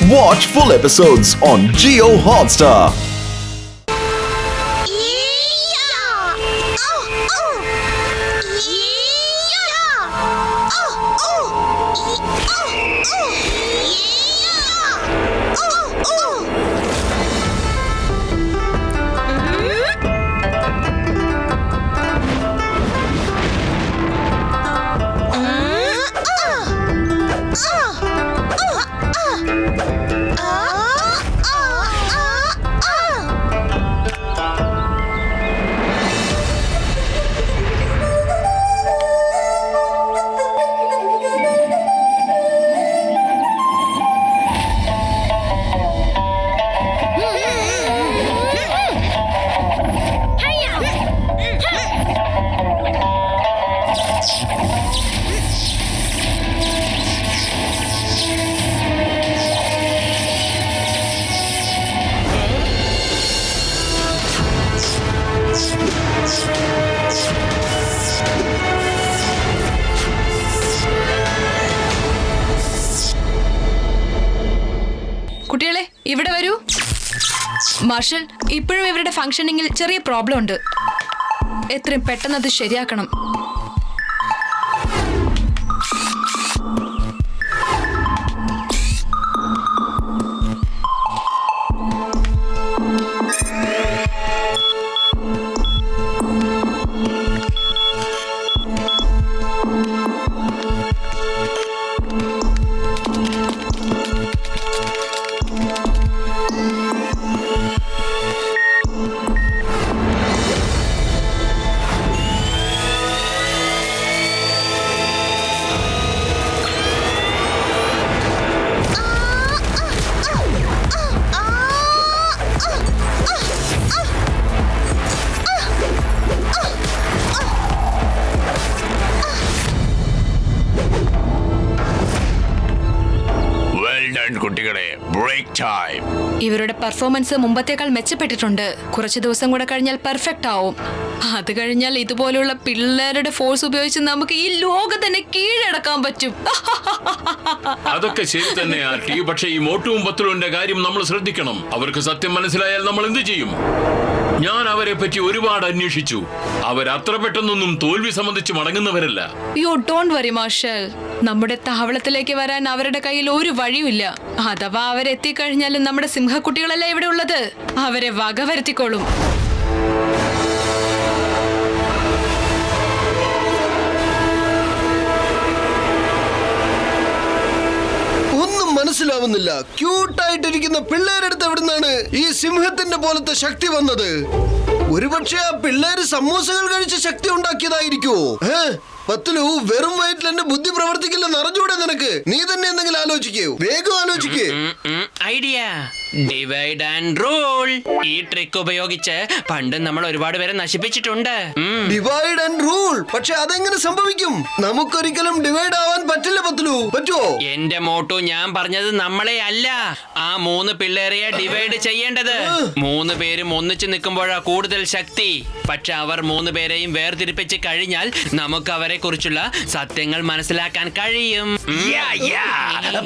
Watch full episodes on Jio Hotstar. കുട്ടികളെ ഇവിടെ വരൂ. മാർഷൽ, ഇപ്പോഴും ഇവരുടെ ഫംഗ്ഷനിങ്ങിൽ ചെറിയ പ്രോബ്ലം ഉണ്ട്. എത്രയും പെട്ടെന്ന് അത് ശരിയാക്കണം. ഇവരുടെ പെർഫോമൻസ് മുമ്പത്തേക്കാൾ മെച്ചപ്പെട്ടിട്ടുണ്ട്. കുറച്ച് ദിവസം കൂടെ കഴിഞ്ഞാൽ പെർഫെക്റ്റ് ആവും. അത് കഴിഞ്ഞാൽ ഇതുപോലുള്ള പിള്ളേരുടെ ഫോഴ്സ് ഉപയോഗിച്ച് നമുക്ക് ഈ ലോകം തന്നെ കീഴടക്കാൻ പറ്റും. അതൊക്കെ ശരി തന്നെയാ ടി. പക്ഷേ ഈ മോട്ടുവും പത്ലുവിന്റെ കാര്യം നമ്മൾ ശ്രദ്ധിക്കണം. അവർക്ക് സത്യം മനസ്സിലായാൽ നമ്മൾ എന്ത് ചെയ്യും? ഞാൻ അവരെ പറ്റി ഒരുപാട് അന്വേഷിച്ചു. അവരത്ര പെട്ടെന്നൊന്നും തോൽവി സംബന്ധിച്ച് മടങ്ങുന്നവരല്ല. യോ ഡോണ്ട് വറി മാർഷൽ. നമ്മുടെ താവളത്തിലേക്ക് വരാൻ അവരുടെ കയ്യിൽ ഒരു വഴിയുമില്ല. അഥവാ അവരെത്തിക്കഴിഞ്ഞാലും നമ്മുടെ സിംഹക്കുട്ടികളല്ല ഇവിടെ ഉള്ളത്. അവരെ വകവരുത്തിക്കോളും. ഒന്നും മനസ്സിലാവുന്നില്ല. ക്യൂട്ടായിട്ടിരിക്കുന്ന പിള്ളേരെടുത്ത് എവിടുന്നാണ് ഈ സിംഹത്തിന്റെ പോലത്തെ ശക്തി വന്നത്? ഒരുപക്ഷെ ആ പിള്ളേര് സമൂസകൾ കഴിച്ച് ശക്തി ഉണ്ടാക്കിയതായിരിക്കോ? പത്തുലു, വെറും വയറ്റിൽ എന്റെ ബുദ്ധി പ്രവർത്തിക്കില്ലെന്ന് അറിഞ്ഞൂടെ നിനക്ക്? നീ തന്നെ എന്തെങ്കിലും ആലോചിക്കൂ, വേഗം ആലോചിക്കേ. Idea divide and rule. ഈ ട്രിക്ക് ഉപയോഗിച്ച് പണ്ട് നമ്മൾ ഒരുപാട് പേരെ നശിപ്പിച്ചിട്ടുണ്ട്. Divide and rule? പക്ഷെ അതെങ്ങനെ സംഭവിക്കും? നമുക്കൊരിക്കലും ഡിവൈഡ് ആവാൻ പറ്റില്ല പത്തുലു. പറ്റുമോ? എന്റെ മോട്ടു, ഞാൻ പറഞ്ഞത് നമ്മളെ അല്ല, ആ 3 പിള്ളേരെയാ ഡിവൈഡ് ചെയ്യേണ്ടത്. 3 പേരും ഒന്നിച്ചു നിൽക്കുമ്പോഴാ കൂടുതൽ ശക്തി. പക്ഷെ അവർ 3 പേരെയും വേർതിരിപ്പിച്ച് കഴിഞ്ഞാൽ നമുക്ക് അവരെ കുറിച്ചുള്ള സത്യങ്ങൾ മനസ്സിലാക്കാൻ കഴിയും.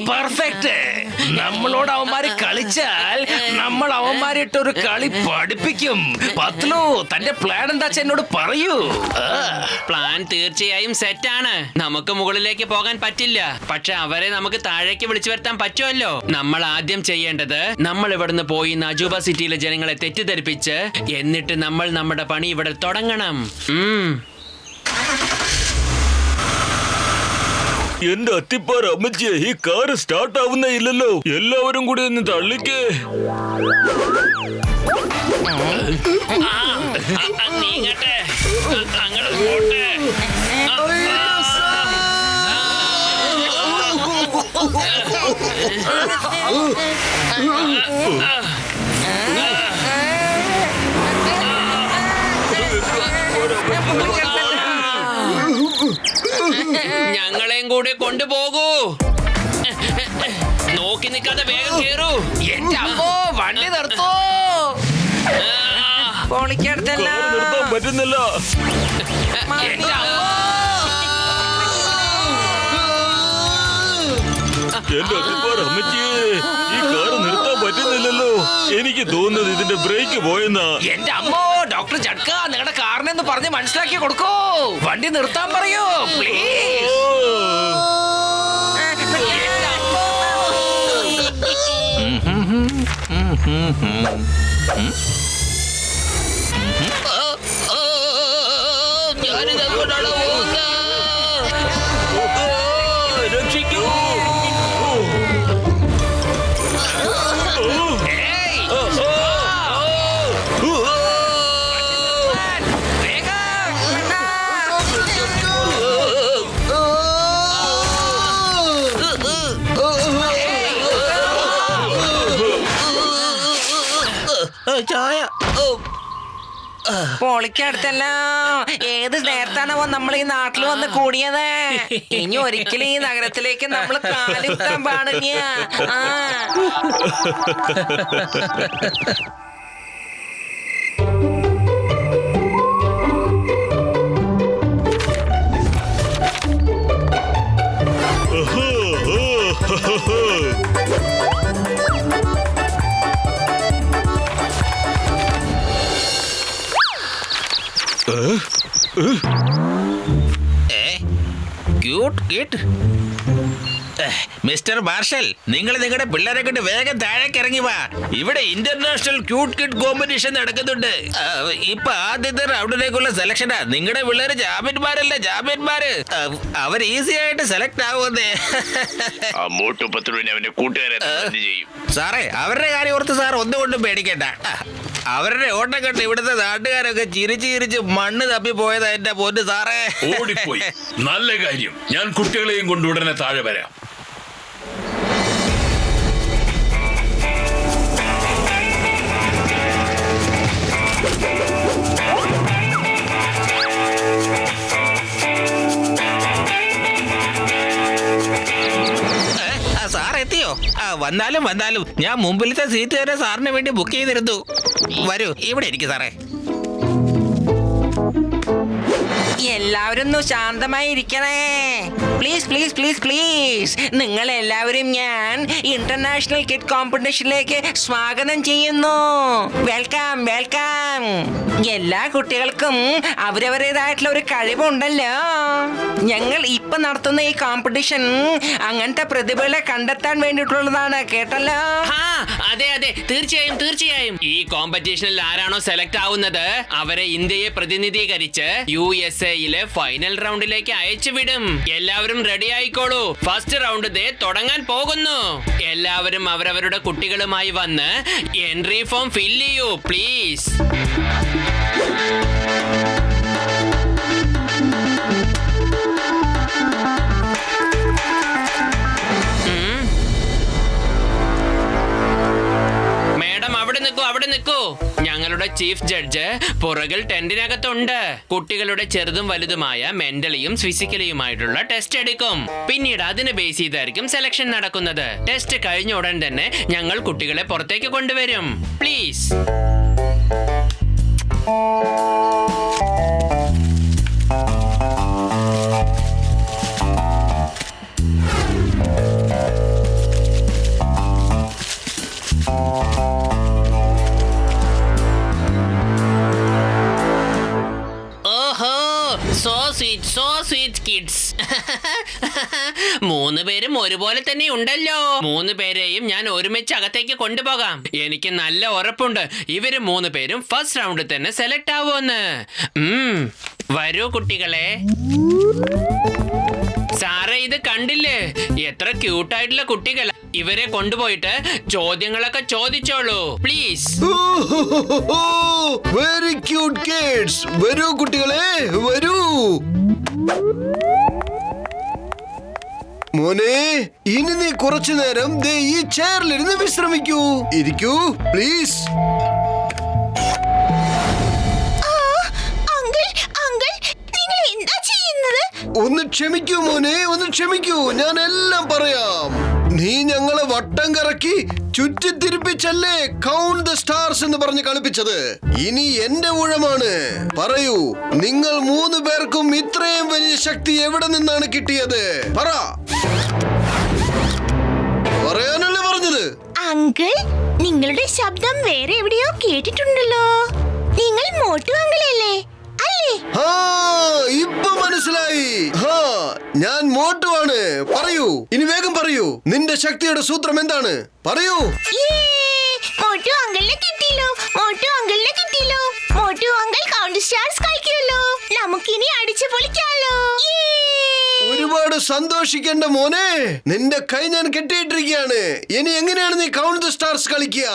പെർഫെക്റ്റ്. നമ്മളോട് അവന്മാര് കളിച്ചാൽ നമ്മൾ അവന്മാരിട്ടൊരു കളി പഠിപ്പിക്കും. പത്ലു, തന്റെ പ്ലാൻ എന്താ എന്നോട് പറയൂ. പ്ലാൻ തീർച്ചയായും സെറ്റാണ്. നമുക്ക് മുകളിലേക്ക് പോകാൻ പറ്റില്ല, പക്ഷെ അവരെ നമുക്ക് താഴേക്ക് വിളിച്ചു വരുത്താൻ പറ്റുമല്ലോ. നമ്മൾ ആദ്യം ചെയ്യേണ്ടത്, നമ്മൾ ഇവിടുന്ന് പോയി നജൂബ സിറ്റിയിലെ ജനങ്ങളെ തെറ്റിദ്ധരിപ്പിച്ച് എന്നിട്ട് നമ്മൾ നമ്മുടെ പണി ഇവിടെ തുടങ്ങണം. എന്റെ അത്തിപ്പാറ അമ്മച്ചിയെ, ഈ കാറ് സ്റ്റാർട്ട് ആവുന്നേ ഇല്ലല്ലോ. എല്ലാവരും കൂടി ഒന്ന് തള്ളിക്കേ. നീങ്ങട്ടെ, അങ്ങോട്ട് പോട്ടെ. ഞങ്ങളെയും കൂടെ കൊണ്ടുപോകൂ. നോക്കി നിൽക്കാതെ വേഗം കേറൂ. എന്റെ അമ്മോ, വണ്ടി നിർത്തോ. നിർത്താൻ പറ്റുന്നില്ല. എന്റെ അമ്മോ. എന്റെ അമ്മച്ചിയെ ഈ കാറ് നിർത്താൻ പറ്റുന്നില്ലല്ലോ. എനിക്ക് തോന്നുന്നത് ഇതിന്റെ ബ്രേക്ക് പോയെന്നാ. എന്റെ അമ്മോ, ഡോക്ടർ ജഡ്ക, നിങ്ങളുടെ കാറിനെന്ന് പറഞ്ഞ് മനസ്സിലാക്കി കൊടുക്കോ. വണ്ടി നിർത്താൻ പറയൂ പ്ലീസ്. ഞാനിത് അങ്ങോട്ടാണ് പോകുന്നത്. രക്ഷിക്കൂ. ചായ. പൊളിക്കടുത്തല്ലോ. ഏത് നേരത്താണോ നമ്മൾ ഈ നാട്ടിൽ വന്ന് കൂടിയത്? ഇനി ഒരിക്കലും ഈ നഗരത്തിലേക്ക് നമ്മൾ കാലുത്താൻ പാടില്ല. ആ ക്യൂട്ട് കിഡ്. മിസ്റ്റർ മാർഷൽ, നിങ്ങൾ നിങ്ങളുടെ പിള്ളേരെ കൊണ്ട് വേഗം താഴേക്ക് ഇറങ്ങി വാ. ഇവിടെ ഇന്റർനാഷണൽ ക്യൂട്ട് കിഡ് കോമ്പറ്റീഷൻ നടക്കുന്നുണ്ട്. ഇപ്പൊ ആദ്യത്തെ റൗണ്ടിലേക്കുള്ള സെലക്ഷനാ. നിങ്ങളുടെ പിള്ളേര് ജാമ്യന്മാരല്ല, ജാമ്യന്മാര്. അവർ ഈസി ആയിട്ട് സെലക്ട് ആവുന്നേ. അവന്റെ കൂട്ടുകാരെ ചെയ്യും. സാറേ, അവരുടെ കാര്യം ഓർത്ത് സാർ ഒന്നുകൊണ്ടും പേടിക്കണ്ട. അവരുടെ ഓട്ടം കണ്ട് ഇവിടുത്തെ നാട്ടുകാരൊക്കെ ചിരിച്ച് ചിരിച്ച് മണ്ണ് തപ്പി പോയതാ എന്റെ പൊന്ന് സാറേ. ഓടിപ്പോയി. നല്ല കാര്യം. ഞാൻ കുട്ടികളെയും കൊണ്ട് ഉടനെ താഴെ വരാം. സാർ എത്തിയോ? വന്നാലും വന്നാലും ഞാൻ മുമ്പിലത്തെ സീറ്റ് വരെ സാറിന് വേണ്ടി ബുക്ക് ചെയ്തിരുന്നു. വരൂ, ഇവിടെ ഇരിക്കും സാറേ. എല്ലാവരും ഒന്ന് ശാന്തമായി ഇരിക്കണേ. Please please please please. നിങ്ങൾ എല്ലാവരും ഞാൻ ഇന്റർനാഷണൽ കിഡ് കോമ്പറ്റീഷനിലേക്ക് സ്വാഗതം ചെയ്യുന്നു. Welcome welcome. എല്ലാ കുട്ടികൾക്കും അവരവരുടേതായിട്ടുള്ള ഒരു കഴിവുണ്ടല്ലോ. ഞങ്ങൾ ഇപ്പൊ നടത്തുന്ന ഈ കോമ്പറ്റീഷൻ അങ്ങനത്തെ പ്രതിഭകളെ കണ്ടെത്താൻ വേണ്ടിയിട്ടുള്ളതാണ്, കേട്ടല്ലോ. അതെ അതെ, തീർച്ചയായും തീർച്ചയായും. ഈ കോമ്പറ്റീഷനിൽ ആരാണോ സെലക്ട് ആവുന്നത് അവരെ ഇന്ത്യയെ പ്രതിനിധീകരിച്ച് USA-യിലെ ഫൈനൽ റൗണ്ടിലേക്ക് അയച്ചുവിടും. എല്ലാവരും റെഡി ആയിക്കോളൂ. ഫസ്റ്റ് റൗണ്ട് ദേ തുടങ്ങാൻ പോകുന്നു. എല്ലാവരും അവരവരുടെ കുട്ടികളുമായി വന്ന് എൻട്രി ഫോം ഫില്ല് ചെയ്യൂ പ്ലീസ്. മേഡം, അവിടെ നിൽക്കൂ. ഞങ്ങളുടെ ചീഫ് ജഡ്ജ് പുറകിൽ ടെന്റിനകത്തുണ്ട്. കുട്ടികളുടെ ചെറുതും വലുതുമായ മെന്റലിയും ഫിസിക്കലിയുമായിട്ടുള്ള ടെസ്റ്റ് എടുക്കും. പിന്നീട് അതിനെ ബേസ് ചെയ്തായിരിക്കും സെലക്ഷൻ നടക്കുന്നത്. ടെസ്റ്റ് കഴിഞ്ഞ ഉടൻ തന്നെ ഞങ്ങൾ കുട്ടികളെ പുറത്തേക്ക് കൊണ്ടുവരും. പ്ലീസ്. So sweet kids. 3 പേരും ഒരുപോലെ തന്നെ ഉണ്ടല്ലോ. 3 പേരെയും ഞാൻ ഒരുമിച്ച് അകത്തേക്ക് കൊണ്ടുപോകാം. എനിക്ക് നല്ല ഉറപ്പുണ്ട് ഇവര് 3 പേരും ഫസ്റ്റ് റൗണ്ടിൽ തന്നെ സെലക്ട് ആവുമെന്ന്. വരൂ കുട്ടികളെ. സാറേ, ഇത് കണ്ടില്ലേ? എത്ര ക്യൂട്ടായിട്ടുള്ള കുട്ടികൾ. ഇവരെ കൊണ്ടുപോയിട്ട് ചോദ്യങ്ങളൊക്കെ ചോദിച്ചോളൂ പ്ലീസ്. Very cute kids. വരൂ കുട്ടികളെ, വരൂ. മോനെ, ഇനി നീ കുറച്ചു നേരം ദേ ഈ ചെയറിലിരുന്ന് വിശ്രമിക്കൂ. ഇരിക്കൂ പ്ലീസ്. ഒന്ന് ക്ഷമിക്കൂ മോനെ, ഒന്ന് ക്ഷമിക്കൂ. ഞാൻ എല്ലാം പറയാം. നീ ഞങ്ങളെ വട്ടം കറക്കി ചുറ്റിത്തിരിപ്പിച്ചല്ലേ കൗണ്ട് ദ സ്റ്റാർസ് എന്ന് പറഞ്ഞ് കളിപ്പിച്ചത്. ഇനി എന്റെ ഊഴമാണ്. പറയൂ, നിങ്ങൾ 3 പേർക്കും ഇത്രയും വലിയ ശക്തി എവിടെ നിന്നാണ് കിട്ടിയത്? പറ. പറയാനല്ലേ പറഞ്ഞത്. അങ്കിൾ, നിങ്ങളുടെ ശബ്ദം വേറെ എവിടെയോ കേട്ടിട്ടുണ്ടല്ലോ. നിങ്ങൾ മോട്ടു അങ്കിൾ അല്ലേ? അല്ലേ? ആ, ഇപ്പൊ മനസ്സിലായി. ഞാൻ മോട്ടുവാണ്. പറയൂ, ഇനി വേഗം പറയൂ. നിന്റെ ശക്തിയുടെ സൂത്രം എന്താണ്? പറയൂ. മോട്ടു അങ്കിളിനെ കിട്ടിയല്ലോ. മോട്ടു അങ്കിളിനെ കിട്ടിയല്ലോ. മോട്ടു അങ്കിൾ കൗണ്ടർ സ്റ്റാർസ് കളിക്കുമല്ലോ. നമുക്കിനി അടിച്ചു പൊളിക്കാലോ. ഒരുപാട് സന്തോഷിക്കേണ്ട മോനെ. നിന്റെ കൈ ഞാൻ കെട്ടിയിട്ടിരിക്കുകയാണ്. ഇനി എങ്ങനെയാണ് നീ കൗണ്ട് ദ സ്റ്റാർസ് കളിക്കുക?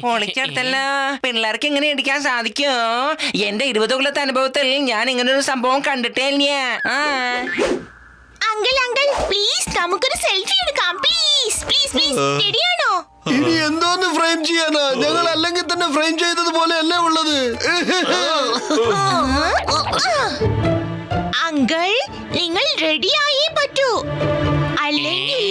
പൊളിച്ചെടുത്തല്ല. പിള്ളേർക്ക് ഇങ്ങനെ ഇടിക്കാൻ സാധിക്കോ? എന്റെ 20 കൊല്ലത്തെ അനുഭവത്തിൽ ഞാൻ ഇങ്ങനെ ഒരു സംഭവം കണ്ടിട്ടേ ഇല്ല. അങ്കിൾ അങ്കിൾ പ്ലീസ് നമുക്കൊരു സെൽഫി എടുക്കാം. Please please please. റെഡിയാണോ? ഇനി എന്തോന്ന് ഫ്രെയിം ചെയ്യാനാ? ഞങ്ങൾ അല്ലെങ്കിൽ തന്നെ ഫ്രെയിം ചെയ്തതുപോലെ അല്ലേ ഉള്ളത്. അങ്കിൾ, നിങ്ങൾ റെഡിയായേ പറ്റൂ. അല്ലെങ്കിൽ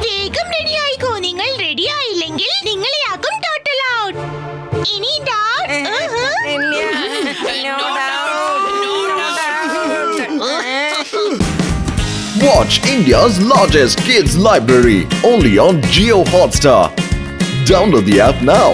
വേഗം റെഡിയായിക്കോ. നിങ്ങൾ റെഡിയായില്ലെങ്കിൽ നിങ്ങളെയാക്കും ടോട്ടൽ ഔട്ട്. ഇനി Watch India's largest kids library only on Jio Hotstar. Download the app now.